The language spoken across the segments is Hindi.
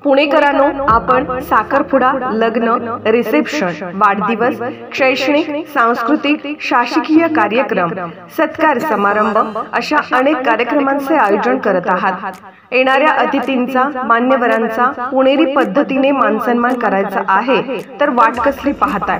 पुणेकरांनो, आपण साखरपुडा, लग्न, रिसेप्शन, वाढदिवस, शैक्षणिक, सांस्कृतिक, शासकीय कार्यक्रम, सत्कार समारंभ अशा अनेक कार्यक्रमांचे आयोजन करत आहात। येणाऱ्या अतिथींचा, मान्यवरांचा पुणेरी पद्धतीने मानसन्मान करायचा आहे तर वाट कसली पाहताय?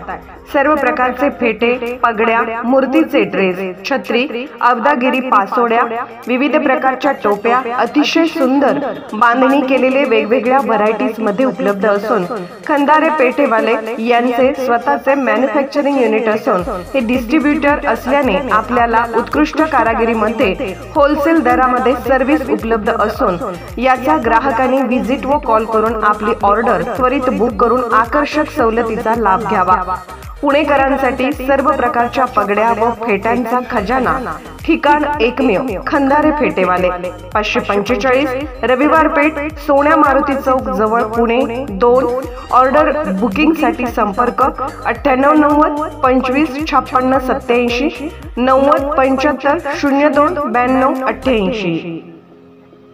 सर्व प्रकारचे फेटे, पगड्या, मूर्तीचे ड्रेस, छत्री, अवदागिरी पासोड्या, विविध प्रकारच्या टोप्या अतिशय सुंदर बांधणी केलेले वेगवेगळ्या व्हरायटीज मध्ये उपलब्ध असून खंदारे पेठेवाले यांचे स्वतःचे मॅन्युफॅक्चरिंग युनिट असून हे डिस्ट्रीब्युटर असल्याने आपल्याला उत्कृष्ट कारागिरीमध्ये होलसेल दरामध्ये सर्व्हिस उपलब्ध असून याचा ग्राहकांनी विजिट व कॉल करून आपली ऑर्डर त्वरित बुक करून आकर्षक सवलतीचा लाभ घ्यावा। पुणेकरांसाठी सर्व प्रकारच्या पगड्या व फेट्यांचा खजाना, ठिकाण एकमेव खंदारे फेटेवाले, 545 रविवार पेठ, सोन्या मारुती चौक जवळ, पुणे 2। ऑर्डर बुकिंग साठी संपर्क 9890 25 56 87 90 75 02 92 88।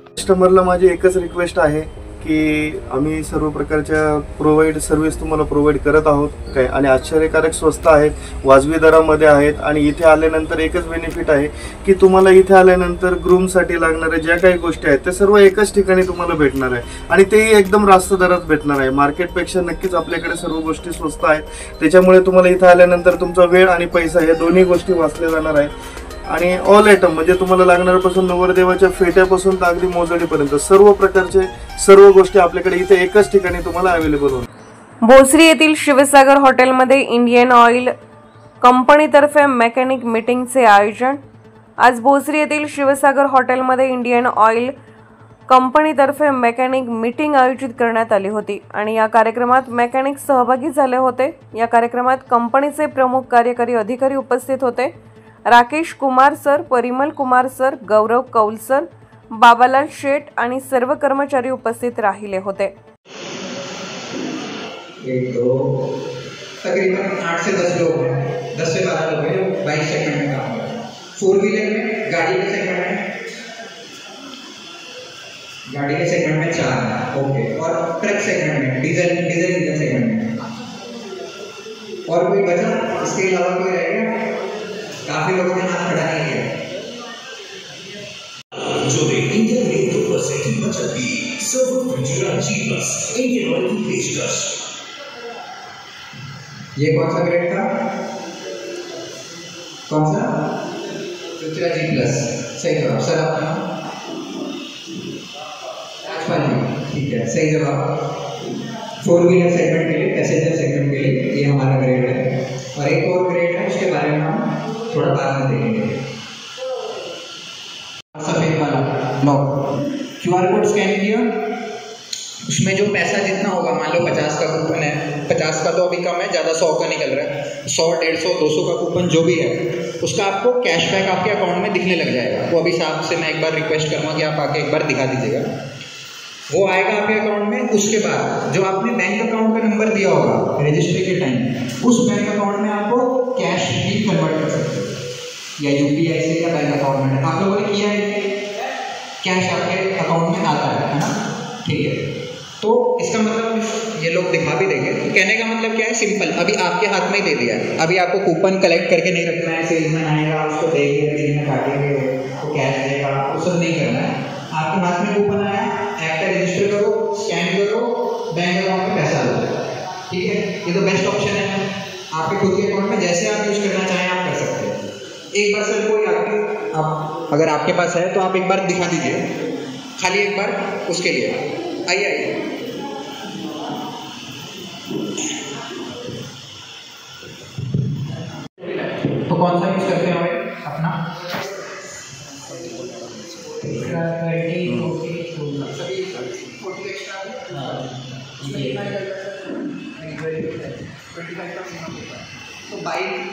कस्टमरला माझी एकच रिक्वेस्ट आहे की आम्ही सर्व प्रकारच्या सर्व्हिस तुम्हाला प्रोव्हाइड करत आहोत काय, आणि आश्चर्यकारक स्वस्त आहेत, वाजवी दरामध्ये आहेत। आणि इथे आल्यानंतर एकच बेनिफिट आहे की तुम्हाला इथे आल्यानंतर ग्रूमसाठी लागणाऱ्या ज्या काही गोष्टी आहेत त्या सर्व एकाच ठिकाणी तुम्हाला भेटणार आहे, आणि तेही एकदम रास्त दरात भेटणार आहे। मार्केटपेक्षा नक्कीच आपल्याकडे सर्व गोष्टी स्वस्त आहेत, त्याच्यामुळे तुम्हाला इथे आल्यानंतर तुमचा वेळ आणि पैसा या दोन्ही गोष्टी वाचल्या जाणार आहेत। आणि ऑल आयटम म्हणजे तुम्हाला लागणाऱ्यापासून नवरदेवाच्या फेट्यापासून तर अगदी मोजडीपर्यंत सर्व प्रकारचे सर्व गोष्टी आपल्याकडे इथे एकाच ठिकाणी तुम्हाला अवेलेबल होणार। भोसरी येथील शिवसागर हॉटेलमध्ये इंडियन ऑइल कंपनीतर्फे मेकॅनिक मीटिंगचे आयोजन। आज भोसरी येथील शिवसागर हॉटेलमध्ये इंडियन ऑइल कंपनीतर्फे मेकॅनिक मीटिंग आयोजित करण्यात आली होती आणि या कार्यक्रमात मेकॅनिक सहभागी झाले होते। या कार्यक्रमात कंपनीचे प्रमुख कार्यकारी अधिकारी उपस्थित होते। राकेश कुमार सर, परिमल कुमार सर, गौरव कौल सर, बाबालाल शेठ आणि सर्व कर्मचारी उपस्थित राहिले होते। तकरीबन 8 से 10 लोग हैं, 10 से 12 लोग हैं बाइक सेगमेंट में काम कर रहे हैं। 4 व्हीलर में गाड़ी के सेगमेंट में 4 ओके, और ट्रक सेगमेंट में डीजल इंजन सेगमेंट में और कोई बचा? इसके अलावा कोई रह गया? काफी लोगों ने हाथ खड़ा नहीं किया। जो इंडियन में 2% की बचत भी सर्वोत्तम G+ इंडियन ऑयल की पेशकश। ये कौन सा ग्रेड था? कौन सा? G+। सही जवाब सर। आपका ठीक है, सही जवाब। 4 व्हीलर सेगमेंट के लिए, पैसेंजर सेगमेंट के लिए ये हमारा ग्रेड है। और एक और ग्रेड है, उसके बारे में हम थोड़ा बाद में देखेंगे। सफेद वाला लो, QR कोड स्कैन किया, उसमें जो पैसा जितना होगा, मान लो 50 का कूपन है, 50 का तो अभी कम है, ज़्यादा 100 का निकल रहा है, 100, 150, 200 का कूपन जो भी है उसका आपको कैशबैक आपके अकाउंट में दिखने लग जाएगा। वो अभी साहब से मैं एक बार रिक्वेस्ट करूँगा कि आप आके एक बार दिखा दीजिएगा। वो आएगा आपके अकाउंट में। उसके बाद जो आपने बैंक अकाउंट का नंबर दिया होगा रजिस्ट्री के टाइम, उस बैंक अकाउंट में आपको कैश भी कन्वर्ट कर सकते हो, या UPI से या बैंक अकाउंट में। आप लोगों ने किया है, कैश आपके अकाउंट में आता है ना? ठीक है, तो इसका मतलब ये लोग दिखा भी देंगे। कहने का मतलब क्या है? सिंपल, अभी आपके हाथ में ही दे दिया है। अभी आपको कूपन कलेक्ट करके नहीं रखना है, सेल्समैन आएगा उसको देखेगा, दिन में काटेंगे, वो कैश देगा, वो सब नहीं करना है। आपके हाथ में कूपन आया, ऐप पे रजिस्टर करो, स्कैन करो, बैंक अकाउंट में पैसा आ जाएगा। ठीक है, ये तो बेस्ट ऑप्शन है। आपके खुद के अकाउंट में जैसे आप यूज करना चाहें आप कर सकते हैं। एक बार सर कोई आप अगर आपके पास है तो आप एक बार दिखा दीजिए, खाली एक बार उसके लिए। आइए तो कौन सा यूज करते हैं अपना? तो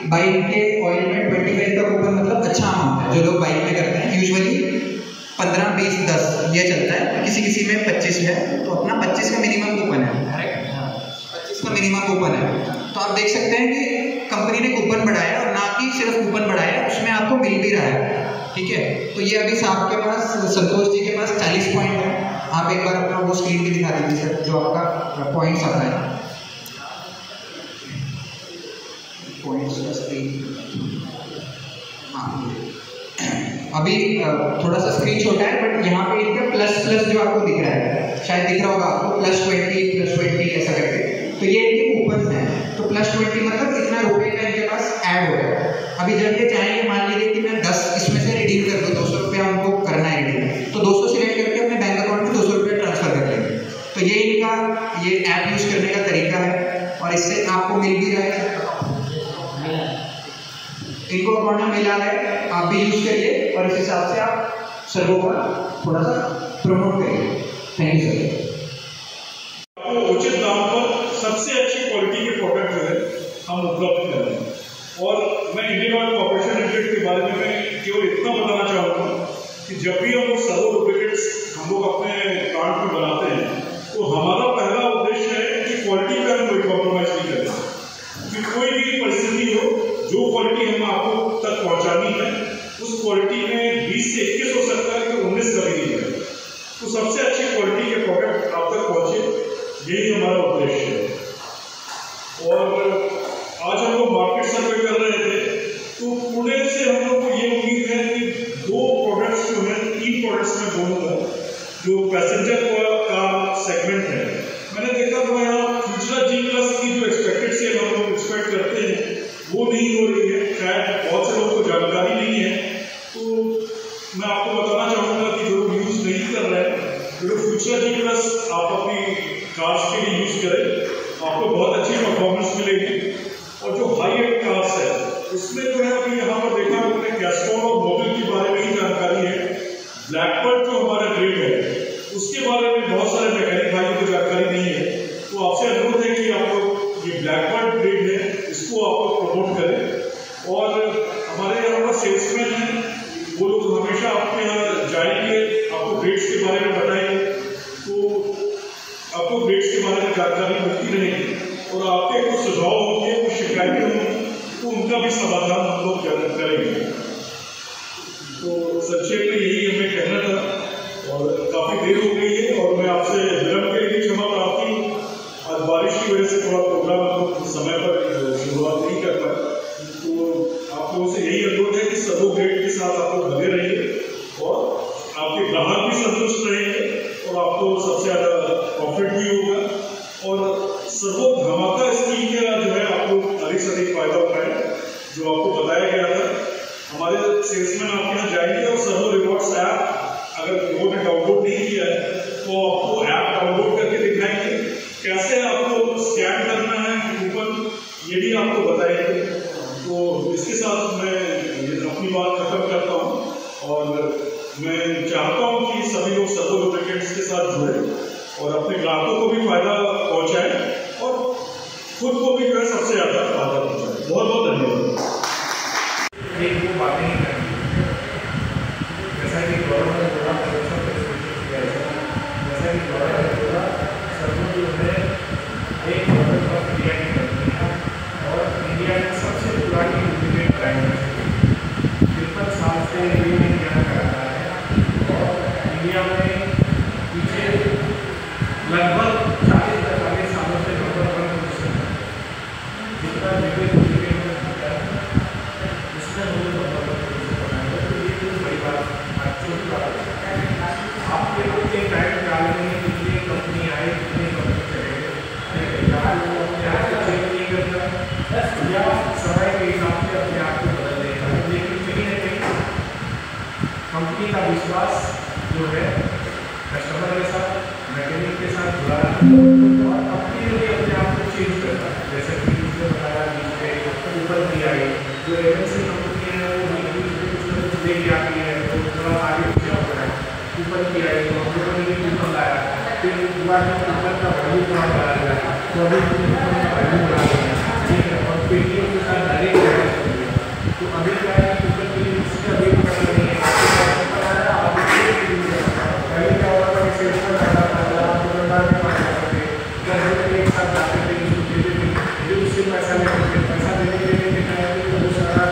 बाइक के ऑयल में 25 का कूपन मतलब अच्छा अमाउंट है। जो लोग बाइक में करते हैं यूजुअली 15, 20, 10 ये चलता है, किसी में 25 है, तो अपना 25 का मिनिमम कूपन है। 25 का मिनिमम कूपन है। तो आप देख सकते हैं कि कंपनी ने कूपन बढ़ाया, और ना कि सिर्फ कूपन बढ़ाया, उसमें आपको मिल भी रहा है। ठीक है, तो ये अभी साहब के पास, संतोष जी के पास 40 पॉइंट है। आप एक बार अपना वो स्क्रीन पे दिखा दीजिए सर, जो आपका पॉइंट्स आता है, पॉइंट्स का स्क्रीन। हाँ, अभी थोड़ा सा स्क्रीन छोटा है, बट यहाँ पे इनका प्लस प्लस जो आपको दिख रहा है, शायद दिख रहा होगा आपको, +20 ऐसा करके, तो ये इनके कूपन हैं। तो +20 मतलब इतना रुपए का इनके पास ऐड हो रहा है। अभी जब ये चाहेंगे, मान लीजिए कि मैं 10 इसमें से रिडीम कर दूँ, 200 रुपया उनको करना है रिडीम, तो 200 सिलेक्ट करके अपने बैंक अकाउंट में 200 रुपया ट्रांसफर कर लेंगे। तो ये इनका ये ऐप यूज करने का तरीका है, और इससे आपको मिल भी रहा है, इनको अकाउंट में मिला है, आप भी यूज करिए और इस हिसाब से आप सर्वो का थोड़ा सा प्रमोट करिए। Thank you sir. आपको उचित दाम पर सबसे अच्छी क्वालिटी के प्रोडक्ट जो है हम उपलब्ध कर रहे हैं। और मैं इंडियन ऑयल कॉर्पोरेशन लिमिटेड के बारे में मैं केवल इतना बताना चाहूँगा कि जब भी हम लोग सर्वो लुब्रिकेंट्स हम लोग अपने प्लांट में बनाते हैं, तो हमारा पहला उद्देश्य है कि क्वालिटी का हम कोई कॉम्प्रोमाइज नहीं करें। कि कोई भी परिस्थिति हो, जो क्वालिटी हम आपको तक पहुंचानी है, उस क्वालिटी में 20 से 21 हो सकता है कि 19 कभी नहीं है। तो सबसे अच्छी क्वालिटी के प्रोडक्ट आप तक पहुंचे, यही हमारा उद्देश्य है। और आज हम लोग मार्केट सर्वे कर रहे थे, तो पुणे से हम लोग को ये उम्मीद है कि 2 प्रोडक्ट्स जो हैं, 3 प्रोडक्ट्स में बोलूँगा, जो पैसेंजर का सेगमेंट है, मैंने देखा तो यहाँ फ्यूचर G+ की जो एक्सपेक्टेड सेल हम लोग एक्सपेक्ट करते हैं वो नहीं हो रही है। शायद बहुत से लोगों को जानकारी नहीं है, तो मैं आपको बताना चाहूँगा कि जो लोग यूज़ नहीं कर रहे हैं, जो फ्यूचर G+ आप अपनी कार्स के लिए यूज़ करें, आपको बहुत अच्छी परफॉर्मेंस मिलेगी। और जो हाई एंड कार्स है, उसमें जो है अभी यहाँ पर देखा हमने कैस्ट्रॉल और मोबिल के बारे में ही जानकारी है। ब्लैकबर्ड जो हमारा ग्रेड है, उसके बारे में बहुत सारे मैकेनिक भाइयों को जानकारी नहीं है। तो आपसे अनुरोध है कि आप लोग ये ब्लैकबर्ड ग्रेड है, इसको आप लोग प्रमोट करें। और हमारे यहाँ पर सेल्समैन हैं, वो लोग हमेशा आपके यहाँ जाएंगे, आपको ग्रेड्स के बारे में बताएंगे, तो आपको ग्रेड्स के बारे में जानकारी मिलती रहेगी। और आपके कुछ सुझाव होंगे, कुछ शिकायतें होंगी, तो उनका भी समाधान हम लोग करेंगे। तो संक्षेप में यही हमें कहना था, और काफ़ी देर हो गई है, और मैं आपसे विलंब के लिए क्षमा प्रार्थी हूँ। आज बारिश की वजह से थोड़ा प्रोग्राम हम लोग समय पर शुरुआत नहीं कर पाए। तो आप लोगों से यही अनुरोध है कि सर्वो ग्रेड के साथ आप लोग लगे रहिए, और आपके ग्राहक भी संतुष्ट रहेंगे, और आपको सबसे ज़्यादा प्रॉफिट भी होगा। और सर्वो धमाका स्कीम का जो है आप लोग अधिक से अधिक फायदा उठाएं, जो आपको बताया गया था। हमारे सेल्समैन आपके यहाँ जाएंगे, और सर्वो रिवॉर्ड्स ऐप अगर लोगों ने डाउनलोड नहीं किया है, तो आपको ऐप डाउनलोड करके दिखाएंगे, कैसे आपको स्कैन करना है कूपन, ये भी आपको बताएंगे। तो इसके साथ मैं अपनी बात खत्म करता हूँ, और मैं चाहता हूँ कि सभी लोग सर्वो लुब्रिकेंट्स के साथ जुड़ें, और अपने ग्राहकों को भी फायदा पहुँचाएं, और खुद को भी जो है सबसे ज़्यादा फायदा पहुँचाएं। बहुत बहुत धन्यवाद। एक वो बातें नहीं करनी, जैसा कि गौरव ने बोला, जैसा कि गौरव ने बोला, सर्वो जो है एक मॉडल ऑफ इंडिया की कंपनी है, और इंडिया में सबसे पुरानी लुब्रिकेंट ब्रांड है। 53 साल से ये इंडिया कर रहा है, और इंडिया में पीछे लगभग 40-45 सालों से नंबर 1 पोजीशन है। जितना लुब्रिकेंट में होता है, इसमें हम लोग नंबर 1 पोजीशन बनाएंगे। तो ये कोई बड़ी बात, छोटी बात है। आपके कुछ टाइम निकाल में कितनी कंपनी आई, कितनी कंपनी चले गए, यहाँ लोग अपने आप को चेक नहीं करता, या समय के हिसाब से अपने आप को बदल देगा। लेकिन कहीं ना कहीं कंपनी का विश्वास जो है कस्टमर के साथ, मैकेनिक के साथ जुड़ा है, और कंपनी ने भी अपने आप को चेंज करता है। जैसे कि उसने बताया बीच में ऊपर की आई, जो एजेंसी कंपनी है वो कुछ लेके आती है, तो थोड़ा आगे पीछे होता है। ऊपर की आई तो हम लोगों ने भी कूपन लाया, फिर बाद में कूपन का वैल्यू थोड़ा बढ़ा दिया, तो अभी कूपन का वैल्यू बढ़ा दिया, ठीक है। और पेटीएम के साथ डायरेक्ट पेमेंट कर दिया, तो अभी क्या है, कूपन के लिए इसका वेट करना नहीं है, पहले क्या होता था कि सेल्समैन आता था, आप दुकानदार के पास जाते थे, घर एक साथ जाते थे, उसको देते थे, फिर उससे पैसा लेते थे, पैसा देने के लिए देखा है कि वो सारा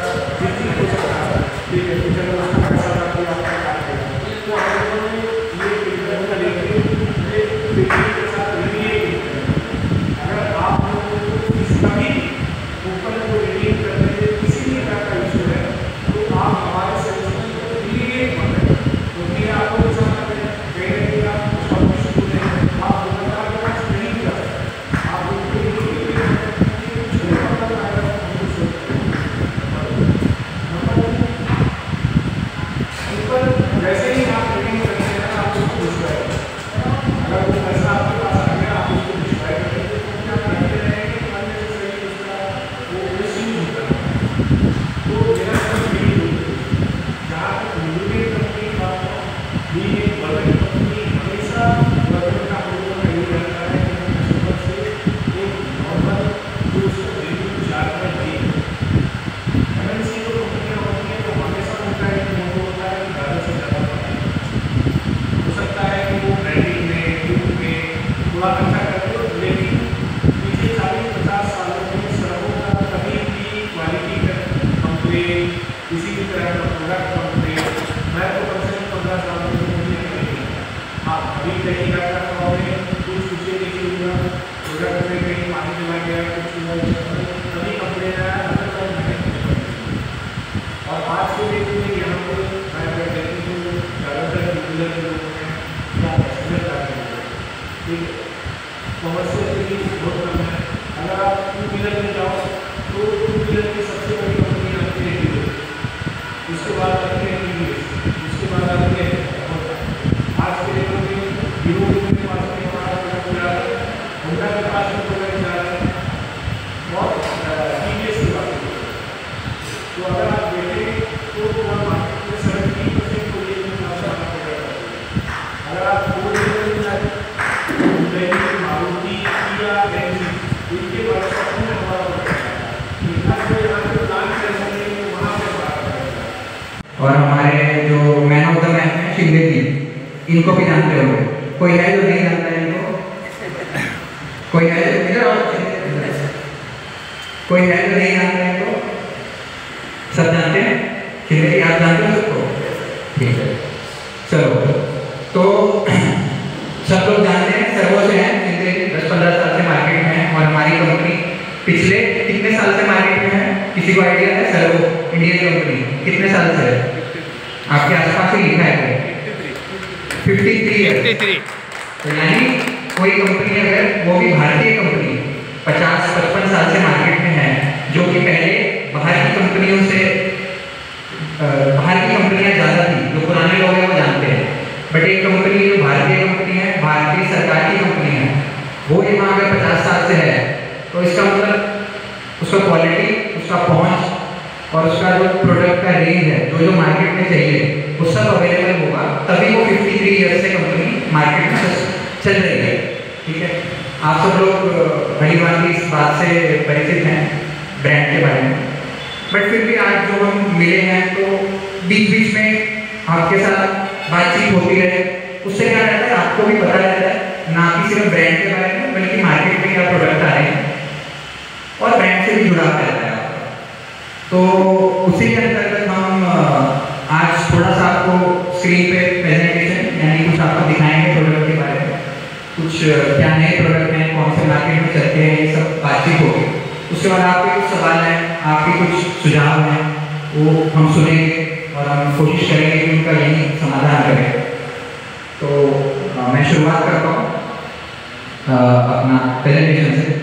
जितनी हो सकता है, ठीक है, तो चलो उसका पैसा आपको आपका काट देगा। तो हम लोगों ने ये लेके लेकिन पिछले 40-50 सालों में सड़कों का कभी भी क्वालिटी का कंप्लेन, किसी भी तरह का प्रोडक्ट कंप्लेन मैं तो कम से कम 15 साल में मुझे नहीं मिला। हाँ, अभी कहीं जाकर कुछ पूछे नहीं हुआ, प्रोडक्ट में कहीं पानी चला गया, कुछ हुआ, कभी कंप्लेन आया और आज के डेट में यहाँ पे मैं देखती हूँ ज़्यादातर रेगुलर लोग हैं या एक्सप्लेन करते हैं, ठीक है, कमर्शियल की बहुत कम है। अगर आप 2 व्हीलर में जाओ तो 2 व्हीलर की सबसे बड़ी कंपनी आती है हीरो, उसके बाद आती है टीवीएस, उसके बाद आती है आज के डेट में हीरो के पास में हमारा प्रोडक्ट जा रहा है, होंडा के पास में प्रोडक्ट जा रहा है और टीवीएस की बात है। तो अगर आप देखें तो पूरा मार्केट में 70% को ये प्रोडक्ट है। अगर आप 2 व्हीलर में जाए तो मारुति या इनके वर्कशॉप में हमारा प्रोडक्ट है, इनका जो यहाँ पे प्लान करेंगे वहाँ पे बात। और हमारे जो मैन ऑफ द मैच हैं शिंदे जी, इनको भी जानते हो, कोई है जो नहीं जानता है इनको? कोई है इधर और कोई है जो नहीं जानते हैं इनको? सब जानते हैं? शिंदे जी आप जानते हो सबको? ठीक है, चलो तो सब लोग जानते हैं सर्वो से हैं, शिंदे 10-15 साल से मार्केट में है और हमारी कंपनी पिछले कितने साल से मार्केट में है? किसी को आइडिया है? सर्वो इंडियन कंपनी कितने साल से है? आपके आसपास ही लिखा है 53 ईयर। तो यानी कोई कंपनी अगर वो भी भारतीय कंपनी 50-55 साल से मार्केट में है, जो कि पहले बाहर की कंपनियों से बाहर की कंपनियां ज़्यादा थी, जो पुराने लोग हैं वो जानते हैं, बट एक कंपनी जो भारतीय कंपनी है, भारतीय सरकार की कंपनी है, वो यहाँ अगर 50 साल से है तो इसका मतलब उसका क्वालिटी, उसका पहुँच और उसका जो प्रोडक्ट का रेंज है, जो मार्केट में चाहिए वो सब अवेलेबल होगा, तभी वो 53 ईयर से कंपनी मार्केट में चल रही है। ठीक है, आप सब लोग भली भांति इस बात से परिचित हैं ब्रांड के बारे में, बट फिर भी आज जो हम मिले हैं तो बीच बीच में आपके साथ बातचीत होती रहे, उससे क्या रहता है आपको भी पता रहता है ना कि सिर्फ ब्रांड के बारे में बल्कि मार्केट में क्या प्रोडक्ट आ रहे हैं और ब्रांड से भी जुड़ा रहता है। तो उसी के अंतर्गत हम आज थोड़ा सा आपको स्क्रीन पे प्रेजेंटेशन यानी कुछ आपको दिखाएंगे प्रोडक्ट के बारे में, कुछ क्या नए प्रोडक्ट हैं, कौन से मार्केट में चलते हैं, ये सब बातचीत होगी। उसके बाद आपके कुछ सवाल हैं, आपके कुछ सुझाव हैं, वो हम सुनेंगे और हम कोशिश करेंगे कि उनका यही समाधान करें। तो मैं शुरुआत करता हूँ अपना प्रेजेंटेशन से।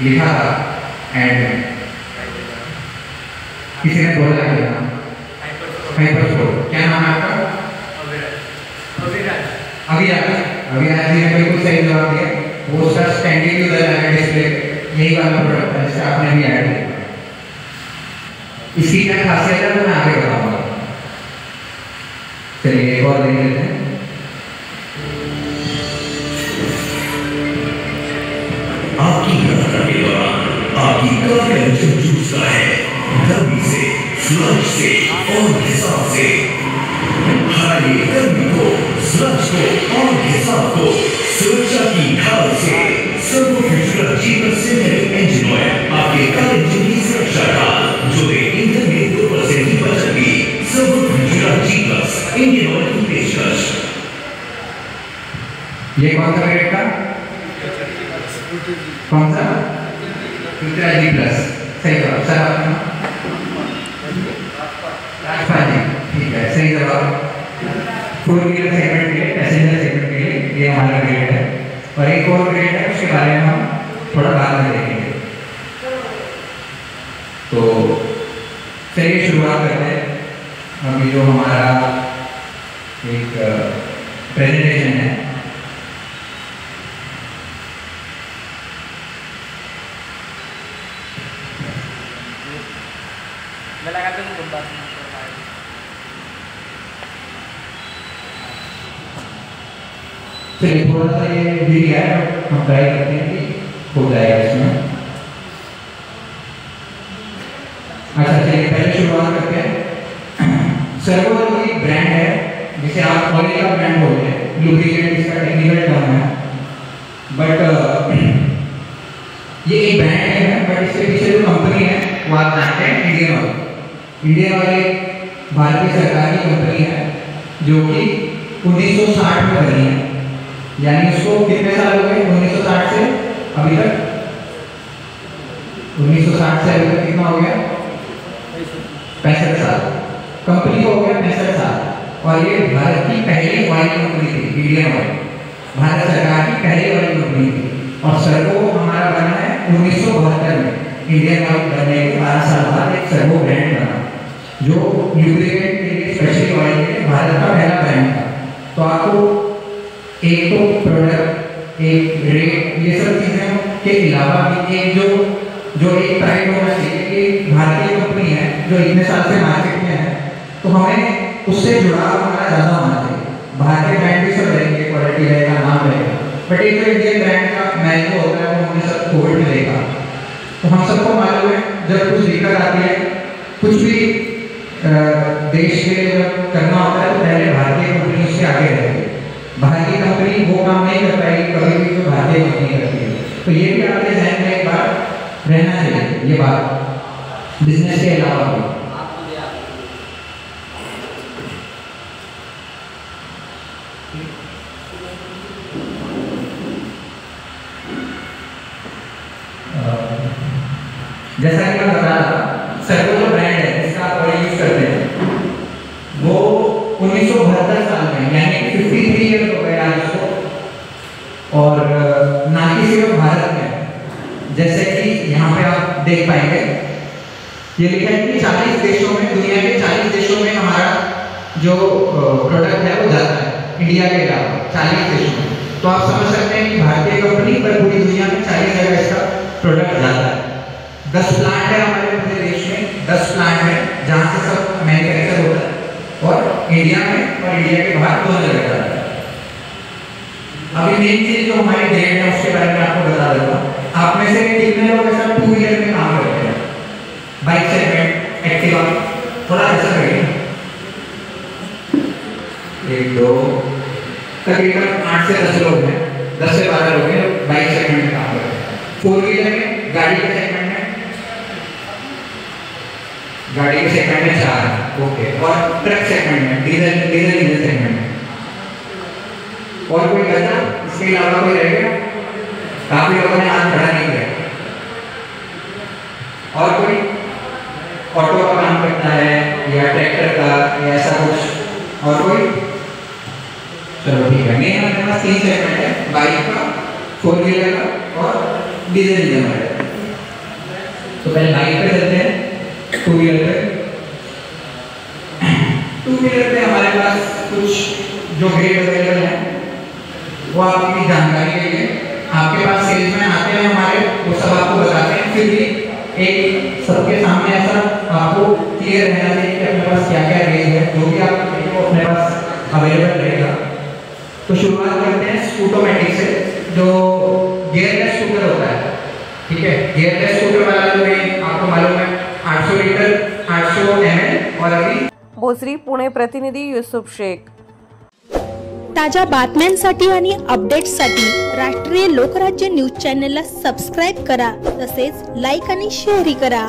लिखा था एड में, किसी ने बोला है नाम हाइपरस्पोर्ट, क्या नाम है आपका? अभिराज जी ने बिल्कुल सही जवाब दिया, वो उसका स्टैंडिंग टू द डिस्प्ले यही वाला प्रोडक्ट है जिसका आपने भी ऐड किया। इसकी क्या खासियत है तो मैं आगे बताऊंगा। चलिए एक और देख लेते हैं। आपकी यात्रा के दौरान आपकी काफी जब जूझता है, गर्मी से, स्लज से और हिसाब से, हराइए गर्मी को, स्लज को और हिसाब को सुरक्षा की ढाल से। ये कौन सा ग्रेड का? कौन सा? अल्ट्रा जी प्लस। सही जवाब। सर आपका? राजपाल जी, ठीक है, सही जवाब। 4 व्हीलर सेगमेंट के लिए, पैसेंजर सेगमेंट के लिए ये हमारा ग्रेड है। और एक और ग्रेड है, उसके बारे में हम थोड़ा बाद में देखेंगे। तो चलिए शुरुआत करते हैं। अभी जो हमारा एक प्रेजेंटेशन है, चलिए थोड़ा सा ये भी है, हम ट्राई करते हैं कि हो जाएगा इसमें। अच्छा चलिए पहले शुरुआत करते हैं। सर्वो एक ब्रांड है जिसे आप ऑयल का ब्रांड बोलते हैं, लुब्रिकेंट इसका टेक्निकल टर्म है, बट ये एक ब्रांड है, बट इसके पीछे जो कंपनी है वो आप जानते हैं इंडियन ऑयल। इंडियन ऑयल एक भारतीय सरकार की कंपनी है जो कि 1960 में बनी है, यानी उसको कितने साल हो गए 1960 से अभी तक? 1960 से अभी तक कितना हो गया? 65 साल। कंपनी को हो गया 65 साल। और ये भारत की पहली ऑयल कंपनी थी, इंडियन ऑयल भारत सरकार की पहली ऑयल कंपनी थी। और सर्वो हमारा बना है 1972 में। इंडियन ऑयल बनने के 12 साल बाद एक सर्वो ब्रांड बना, जो लुब्रिकेंट के लिए स्पेशली ऑयल के भारत का पहला ब्रांड था। तो आपको एक तो प्रोडक्ट, एक रेट, ये सब चीज़ों के अलावा भी एक जो एक प्राइड होना चाहिए कि भारतीय कंपनी है जो इतने साल से मार्केट में है, तो हमें उससे जुड़ाव हमारा ज़्यादा होना चाहिए। भारतीय ब्रांड भी सब रहेंगे, क्वालिटी रहेगा, नाम रहेगा, बट एक जो इंडियन ब्रांड का महत्व होता है वो हमने सब कोविड में देखा। तो हम सबको मालूम है जब कुछ दिक्कत आती है, कुछ भी देश के लिए जब करना होता है तो पहले भारतीय कंपनी उससे आगे रहती है। भारतीय कंपनी वो काम नहीं कर पाएगी कभी भी जो भारतीय कंपनी करती है। तो ये भी आपके ध्यान में एक बार रहना चाहिए, ये बात बिजनेस के अलावा भी। जैसा कि मैं बता रहा, सर्वो जो ब्रांड है जिसका आप ऑयल यूज करते हैं, वो 1972 साल में, यानी 53 ईयर हो गए आज उसको। और ना कि सिर्फ भारत में, जैसे कि यहाँ पे आप देख पाएंगे ये लिखा है कि 40 देशों में, दुनिया के 40 देशों में हमारा जो प्रोडक्ट है वो जाता है, इंडिया के अलावा 40 देशों में। तो आप समझ सकते हैं कि भारतीय कंपनी पर पूरी दुनिया में 40 जगह इसका प्रोडक्ट जाता है। 10 प्लांट है हमारे पूरे देश में, 10 प्लांट है जहाँ से सब मैन्युफैक्चर होता है, और इंडिया में और इंडिया के बाहर 2 जगह जाता है। अभी मेन चीज जो हमारी ग्रेड है उसके बारे में आपको बता देता हूँ। आप में से कितने लोग ऐसा 2 व्हीलर में काम करते हैं? बाइक सेगमेंट, एक्टिवा, थोड़ा ऐसा करिए। 1 2 तकरीबन 8 से 10 लोग हैं, 10 से 12 लोग हैं बाइक सेगमेंट में काम करते हैं। 4 व्हीलर में, गाड़ी के सेगमेंट में, गाड़ी के सेगमेंट में 4, ओके। और ट्रक सेगमेंट में, डीजल इंजन सेगमेंट में, और कोई बचा? इसके अलावा कोई रह गया? काफी लोगों ने हाथ खड़ा नहीं किया। और कोई ऑटो का काम करता है या ट्रैक्टर का या ऐसा कुछ? और कोई? चलो ठीक है। मेन हमारे पास 3 सेगमेंट है, बाइक का, 4 व्हीलर का और डीजल इंजन वाला। तो पहले बाइक पे चलते हैं, 2 व्हीलर पे। 2 व्हीलर पे हमारे पास कुछ जो ग्रेड अवेलेबल है वो आपकी जानकारी के लिए आपके पास सेल्समैन आते हैं हमारे, वो सब आपको बताते हैं। फिर भी एक सबके सामने ऐसा आपको क्लियर रहना चाहिए कि अपने पास क्या क्या रेंज है, जो भी आप वो अपने पास अवेलेबल रहेगा। तो शुरुआत करते हैं स्कूटोमेटिक से, जो गियरलेस स्कूटर होता है, ठीक है। गियरलेस स्कूटर वाला जो है आपको मालूम है 800 लीटर 800 ml। और अभी भोसरी पुणे प्रतिनिधी युसुफ शेख। ताज्या बातम्यांसाठी आणि अपडेट्ससाठी राष्ट्रीय लोकराज्य न्यूज चॅनलला सबस्क्राईब करा, तसेच लाईक आणि शेअरही करा।